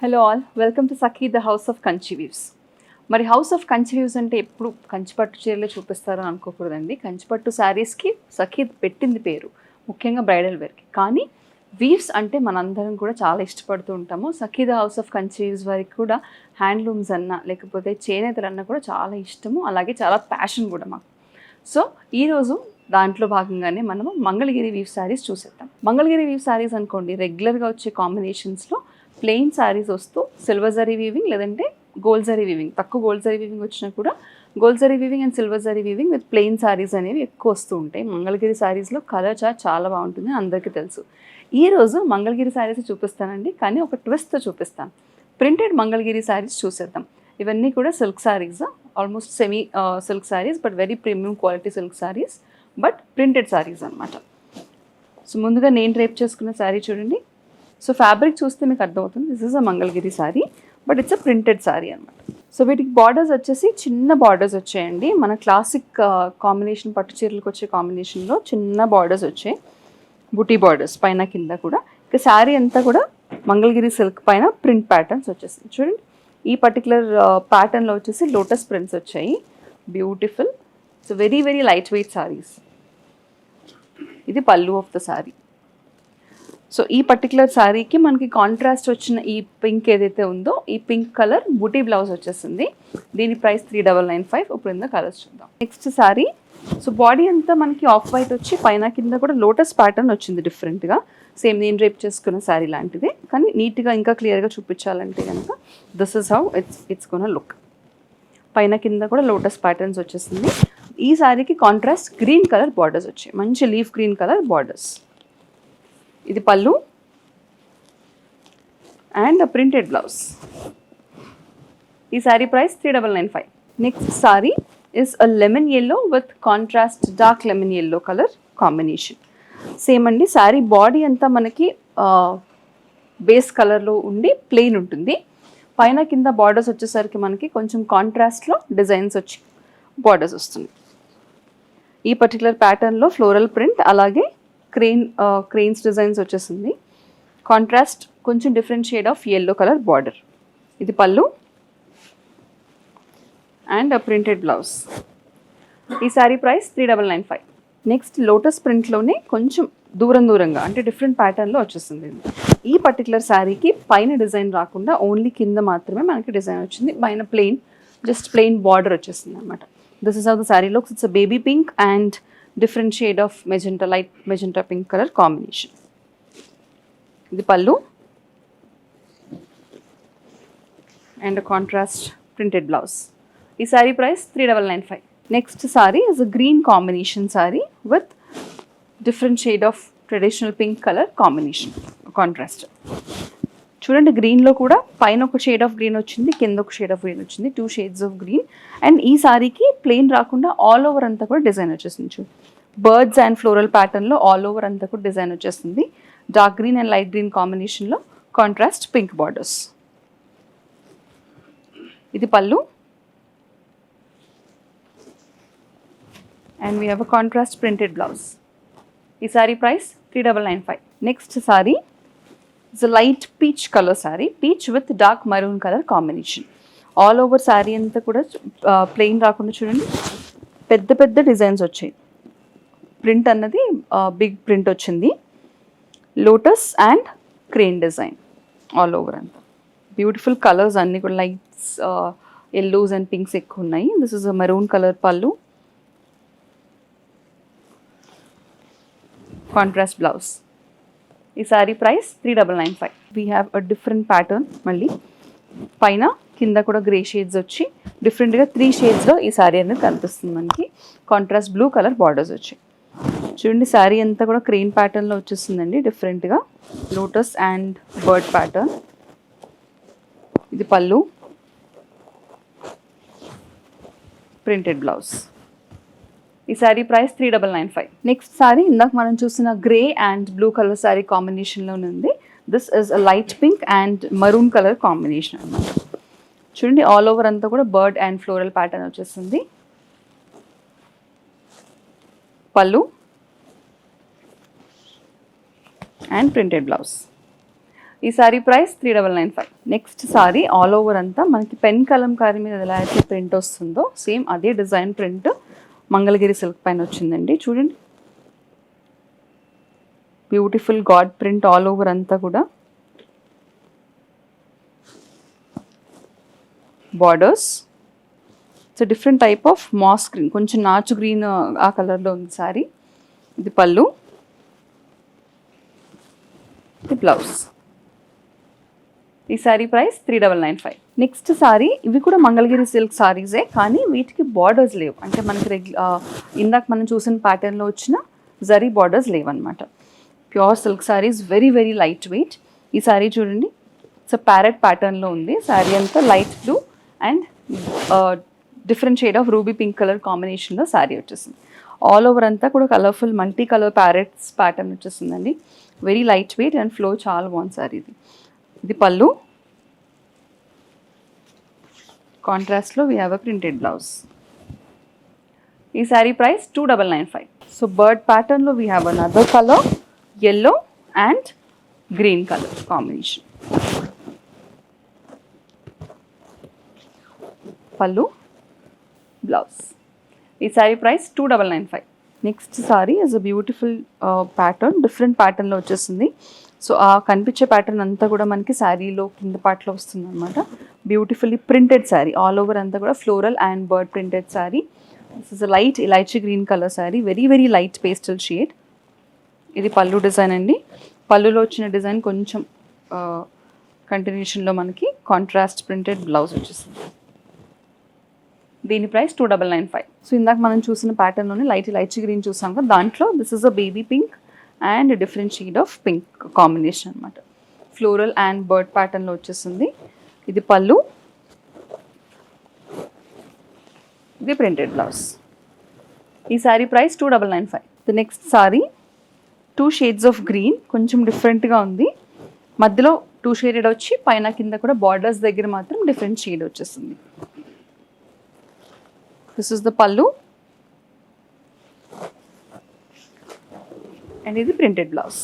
Hello all, welcome to Sakhi the house of Kanchi weaves. మరి house of Kanchi weaves అంటే ఎప్పుడు కంచిపట్టు చీరలే చూపిస్తారని అనుకోకూడదండి. కంచిపట్టు శారీస్కి సఖీ పెట్టింది పేరు, ముఖ్యంగా బ్రైడల్ వేర్కి. కానీ వీవ్స్ అంటే మనందరం కూడా చాలా ఇష్టపడుతూ ఉంటాము. Sakhi the house of Kanchi weaves వారికి కూడా హ్యాండ్లూమ్స్ అన్నా లేకపోతే చేనేతలు అన్నా కూడా చాలా ఇష్టము, అలాగే చాలా ప్యాషన్ కూడా మాకు. సో ఈరోజు దాంట్లో భాగంగానే మనము మంగళగిరి వీవ్ శారీస్ చూసేద్దాం. మంగళగిరి వీవ్ శారీస్ అనుకోండి, రెగ్యులర్గా వచ్చే కాంబినేషన్స్లో ప్లెయిన్ శారీస్ వస్తూ సిల్వర్ జరీ వీవింగ్ లేదంటే గోల్డ్ జరీ వీవింగ్, తక్కువ గోల్డ్ జరీ వీవింగ్ వచ్చినా కూడా gold zari weaving and silver zari weaving with plain saris అనేవి ఎక్కువ వస్తూ ఉంటాయి. మంగళగిరి శారీస్లో కలర్ చాలా బాగుంటుంది, అందరికీ తెలుసు. ఈరోజు మంగళగిరి శారీస్ చూపిస్తానండి, కానీ ఒక ట్విస్ట్తో చూపిస్తాను. ప్రింటెడ్ మంగళగిరి శారీస్ చూసేద్దాం. ఇవన్నీ కూడా silk saris, almost semi silk saris, but very premium quality silk saris, but printed saris అనమాట. సో ముందుగా నేను డ్రేప్ చేసుకున్న శారీ చూడండి. సో ఫ్యాబ్రిక్ చూస్తే మీకు అర్థమవుతుంది, this is a Mangalagiri sari, but it's a printed sari అనమాట. సో వీటికి బార్డర్స్ వచ్చేసి చిన్న బార్డర్స్ వచ్చాయండి. మన క్లాసిక్ కాంబినేషన్ పట్టు చీరలకు వచ్చే కాంబినేషన్లో చిన్న బార్డర్స్ వచ్చాయి, బుటీ బార్డర్స్ పైన కింద కూడా. ఇక శారీ అంతా కూడా మంగళగిరి సిల్క్ పైన ప్రింట్ ప్యాటర్న్స్ వచ్చేసింది చూడండి. ఈ పర్టికులర్ ప్యాటర్న్లో వచ్చేసి లోటస్ ప్రింట్స్ వచ్చాయి, beautiful. So very very light wait saris. ఇది పల్లు ఆఫ్ ద శారీ. సో ఈ పర్టికులర్ శారీకి మనకి కాంట్రాస్ట్ వచ్చిన ఈ పింక్ ఏదైతే ఉందో, ఈ పింక్ కలర్ బూటీ బ్లౌజ్ వచ్చేసింది. దీని ప్రైస్ 3995. ఇప్పుడు ఇంత కలర్స్ చూద్దాం. నెక్స్ట్ శారీ, సో బాడీ అంతా మనకి ఆఫ్ వైట్ వచ్చి పైన కింద కూడా లోటస్ ప్యాటర్న్ వచ్చింది డిఫరెంట్గా. సేమ్ నేను డ్రేప్ చేసుకున్న శారీ లాంటిదే, కానీ నీట్గా ఇంకా క్లియర్గా చూపించాలంటే కనుక this is how it's gonna look. పైన కింద కూడా లోటస్ ప్యాటర్న్స్ వచ్చేసింది. ఈ శారీకి కాంట్రాస్ట్ గ్రీన్ కలర్ బార్డర్స్ వచ్చాయి, మంచి లీఫ్ గ్రీన్ కలర్ బార్డర్స్. ఇది పళ్ళు అండ్ ప్రింటెడ్ బ్లౌజ్. ఈ sari price 3995. Next sari is a lemon yellow with contrast dark lemon yellow colour combination. Same అండి, శారీ బాడీ అంతా మనకి బేస్ కలర్లో ఉండి ప్లెయిన్ ఉంటుంది. పైన కింద బార్డర్స్ వచ్చేసరికి మనకి కొంచెం కాంట్రాస్ట్లో డిజైన్స్ వచ్చి బార్డర్స్ వస్తుంది. ఈ పర్టికులర్ ప్యాటర్న్లో ఫ్లోరల్ ప్రింట్, అలాగే క్రెయిన్స్ డిజైన్స్ వచ్చేసింది. కాంట్రాస్ట్ కొంచెం different shade of yellow colour border. ఇది పళ్ళు అండ్ ప్రింటెడ్ బ్లౌజ్. ఈ శారీ ప్రైస్ 3995. నెక్స్ట్ లోటస్ ప్రింట్లోనే కొంచెం దూరంగా అంటే డిఫరెంట్ ప్యాటర్న్లో వచ్చేసింది. ఈ పర్టికులర్ శారీకి పైన డిజైన్ రాకుండా ఓన్లీ కింద మాత్రమే మనకి డిజైన్ వచ్చింది. పైన జస్ట్ ప్లెయిన్ బార్డర్ వచ్చేసింది అనమాట. This is how the sari looks. It's a baby pink and different shade of magenta, light magenta pink color combination. ఇది పళ్ళు and a contrast printed blouse. ఈ sari price 3995. Next sorry is a green combination sorry with different shade of traditional pink color combination, contrast. చూడండి, గ్రీన్లో కూడా పైన ఒక shade of green వచ్చింది, కింద ఒక షేడ్ ఆఫ్ గ్రీన్ వచ్చింది, 2 shades ఆఫ్ గ్రీన్. అండ్ ఈ సారీకి ప్లెయిన్ రాకుండా ఆల్ ఓవర్ అంతా కూడా డిజైన్ వచ్చేసింది. చూడండి, బర్డ్స్ అండ్ ఫ్లోరల్ ప్యాటర్న్లో ఆల్ ఓవర్ అంతా కూడా డిజైన్ వచ్చేసింది. Dark green and light green కాంబినేషన్లో కాంట్రాస్ట్ పింక్ బార్డర్స్. ఇది pallu and we have a contrast printed blouse. ఈ sari price 3995. Next sari it's a light peach colour sari, peach with dark maroon colour combination. All over sari అంతా కూడా plain రాకుండా చూడండి, పెద్ద designs వచ్చాయి. Print అన్నది బిగ్ ప్రింట్ వచ్చింది. Lotus and crane design all over అంతా. బ్యూటిఫుల్ కలర్స్ అన్నీ కూడా లైట్స్ ఎల్లోస్ అండ్ పింక్స్ ఎక్కువ ఉన్నాయి. This is a maroon colour పళ్ళు, కాంట్రాస్ట్ బ్లౌజ్. ఈ sari price 3995. We have a different pattern. మళ్ళీ పైన కింద కూడా గ్రే షేడ్స్ వచ్చి డిఫరెంట్గా 3 షేడ్స్లో ఈ సారీ అనేది కనిపిస్తుంది మనకి. కాంట్రాస్ట్ బ్లూ కలర్ బార్డర్స్ వచ్చాయి. చూడండి, శారీ అంతా కూడా క్రెయిన్ ప్యాటర్న్లో వచ్చేస్తుందండి, డిఫరెంట్గా లోటస్ అండ్ బర్డ్ ప్యాటర్న్. ఇది పళ్ళు, ప్రింటెడ్ బ్లౌజ్. ఈ శారీ ప్రైస్ 3995. నెక్స్ట్ శారీ ఇందాక మనం చూసిన grey and blue colour sari కాంబినేషన్లోనే ఉంది. This is a light pink and maroon colour combination అనమాట. చూడండి, ఆల్ ఓవర్ అంతా కూడా బర్డ్ అండ్ ఫ్లోరల్ ప్యాటర్న్ వచ్చేస్తుంది. పళ్ళు అండ్ ప్రింటెడ్ బ్లౌజ్. ఈ sari price 3995. Next sorry all over అంతా మనకి పెన్ కలంకారీ మీద ఎలా అయితే ప్రింట్ వస్తుందో సేమ్ అదే డిజైన్ ప్రింట్ మంగళగిరి సిల్క్ పైన వచ్చిందండి. చూడండి, beautiful God print all over అంతా కూడా. Borders it's different type of mass green, కొంచెం నాచు గ్రీన్ ఆ కలర్లో ఉంది సారీ. ఇది పళ్ళు, ఇది బ్లౌజ్. ఈ సారీ ప్రైస్ 3995. నెక్స్ట్ సారీ ఇవి కూడా మంగళగిరి సిల్క్ సారీసే, కానీ వీటికి బార్డర్స్ లేవు. అంటే మనకి ఇందాక మనం చూసిన ప్యాటర్న్లో వచ్చిన జరీ బార్డర్స్ లేవన్నమాట. Pure silk saris, very very light weight. ఈ సారీ చూడండి, ఇట్స్ ప్యారెట్ ప్యాటర్న్లో ఉంది. సారీ అంతా light blue and different shade of ruby pink colour కాంబినేషన్లో సారీ వచ్చేసింది. ఆల్ ఓవర్ అంతా కూడా colourful multi colour parrots pattern వచ్చేసిందండి. Very light weight and flow చాలా బాగుంది సారీ. ఇది పళ్ళు, కాంట్రాస్ట్లో we have a printed blouse. ఈ సారీ ప్రైస్ 2995. సో బర్డ్ ప్యాటర్న్లో we have another colour, yellow and green colour combination. పళ్ళు, బ్లౌజ్. ఈ sari price 2995. Next sorry is a beautiful pattern, different ప్యాటర్న్లో వచ్చేసింది. సో ఆ కనిపించే ప్యాటర్న్ అంతా కూడా మనకి శారీలో కింద పార్ట్లో వస్తుంది అనమాట. Beautifully printed sari, all over అంతా కూడా floral and bird printed sari. This is a light elaichi green colour sari, very very light pastel shade. ఇది పళ్ళు డిజైన్ అండి. పళ్ళులో వచ్చిన డిజైన్ కొంచెం కంటిన్యూషన్లో మనకి కాంట్రాస్ట్ ప్రింటెడ్ బ్లౌజ్ వచ్చేసింది. దీని ప్రైస్ 2995. సో ఇందాక మనం చూసిన ప్యాటర్న్లోనే లైట్ ఇలైచీ గ్రీన్ చూసాం కదా, దాంట్లో this is a baby pink and different shade of pink combination అనమాట. ఫ్లోరల్ అండ్ బర్డ్ ప్యాటర్న్లో వచ్చేసింది. ఇది పళ్ళు, ఇది ప్రింటెడ్ బ్లౌజ్. ఈ sari price 2995. The next sorry 2 shades of green, కొంచెం డిఫరెంట్గా ఉంది. మధ్యలో 2 షేడెడ్ వచ్చి పైన కింద కూడా బార్డర్స్ దగ్గర మాత్రం డిఫరెంట్ షేడ్ వచ్చేసింది. దిస్ ఇస్ ద పళ్ళు అండ్ ఇది ప్రింటెడ్ బ్లౌజ్.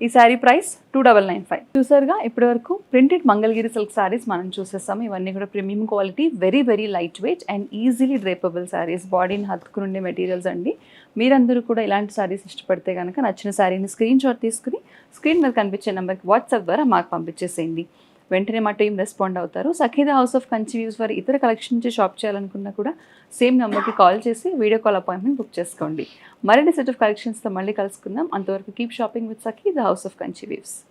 ఈ శారీ ప్రైస్ 2995. చూసారుగా ఇప్పటి వరకు ప్రింటెడ్ మంగళగిరి సిల్క్ శారీస్ మనం చూసేస్తాము. ఇవన్నీ కూడా premium quality, very very light weight and easily drapable saris, బాడీని హత్తుకుని మెటీరియల్స్ అండి. మీరందరూ కూడా ఇలాంటి శారీస్ ఇష్టపడితే కనుక నచ్చిన శారీని స్క్రీన్ షాట్ తీసుకుని స్క్రీన్ మీద కనిపించే నెంబర్కి వాట్సాప్ ద్వారా మాకు పంపించేసేయండి. వెంటనే మా టీం రెస్పాండ్ అవుతారు. సఖీద హౌస్ ఆఫ్ కంచి వ్యూస్ వారి ఇతర కలెక్షన్ నుంచి షాప్ చేయాలనుకున్నా కూడా సేమ్ నెంబర్కి కాల్ చేసి వీడియో కాల్ అపాయింట్మెంట్ బుక్ చేసుకోండి. మరిన్ని సెట్ ఆఫ్ కలెక్షన్స్తో మళ్ళీ కలుసుకుందాం. అంతవరకు keep shopping with సఖీద house of Kanchi views.